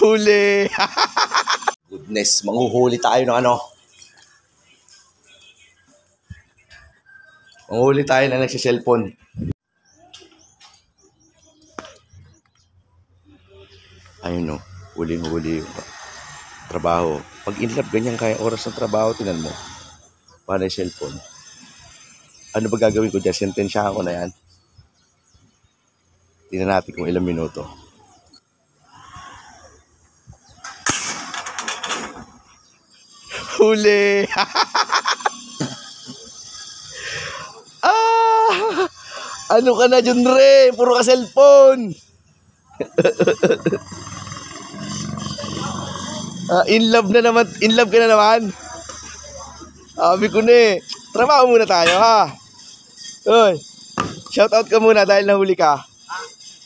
Huli! Goodness, manghuhuli tayo ng ano. Manghuhuli tayo na nagsiselfon. Ayun o, huling-huli yung trabaho. Pag in love, ganyan kaya oras ng trabaho, tinan mo. Para yung cellphone. Ano ba gagawin ko dyan? Sentensyahan ko na yan. Tingnan natin kung ilang minuto. Huli! Ano ka na dyan, Re? Puro ka cellphone! In love na naman. In love ka na naman. Sabi ko na eh. Trabaho muna tayo, ha? Uy. Shout out ka muna dahil nahuli ka.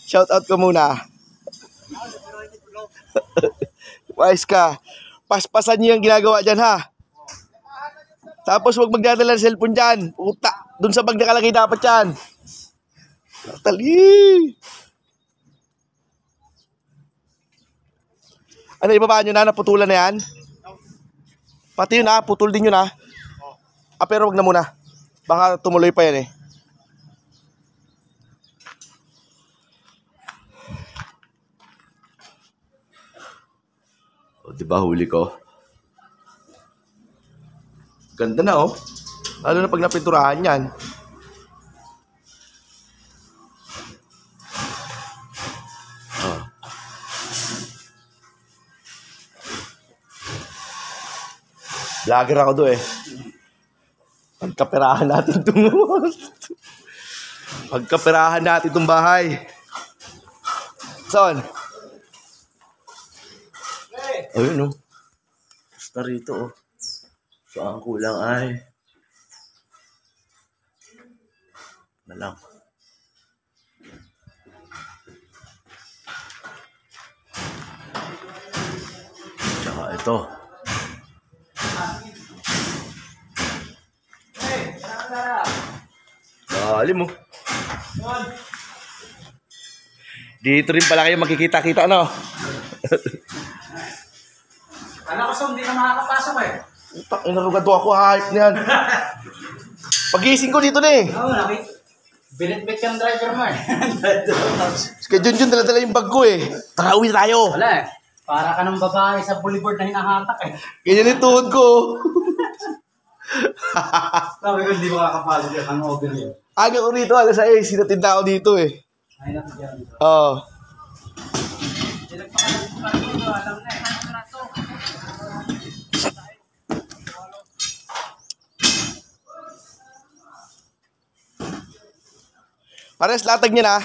Shout out ka muna. Wise ka. Paspasan niyo yung ginagawa dyan, ha? Tapos huwag magdadala ng cellphone dyan. Puta. Doon sa bag nakalagay dapat yan. Tali. Ano, ibabaan nyo na? Naputulan na yan? Pati yun, ha? Putol din yun, ha? Pero wag na muna. Baka tumuloy pa yan, eh. O, diba huli ko? Ganda na, oh. Lalo na pag napinturahan yan. Oh. Vlogger ako do, eh. Pagkaperahan natin itong bahay. Son. Ayun, oh. Basta rito, oh. So, ang kulang ay na lang. Tsaka ito. Dali mo. Dito rin pala kayo magkikita-kita, no? Alam ko hindi na makakapasok, eh. Utak, inarugado ako, hype niyan. Pagising ko dito na, eh. Oo, binit-bit kang driver mo, eh. Kaya Junjun, dala-dala yung bag ko, eh. Tara, uwi tayo. Wala, eh. Para ka ng babae sa boulevard na hinahatak, eh. Ganyan yung tuhod ko. Sabi ko, hindi makakapasok yung hangover yun. Aga ko rito, alas 6, sinatinda ako dito, eh. Ay, napagyan. Oo. Alam na, eh. Pares, latag niya na.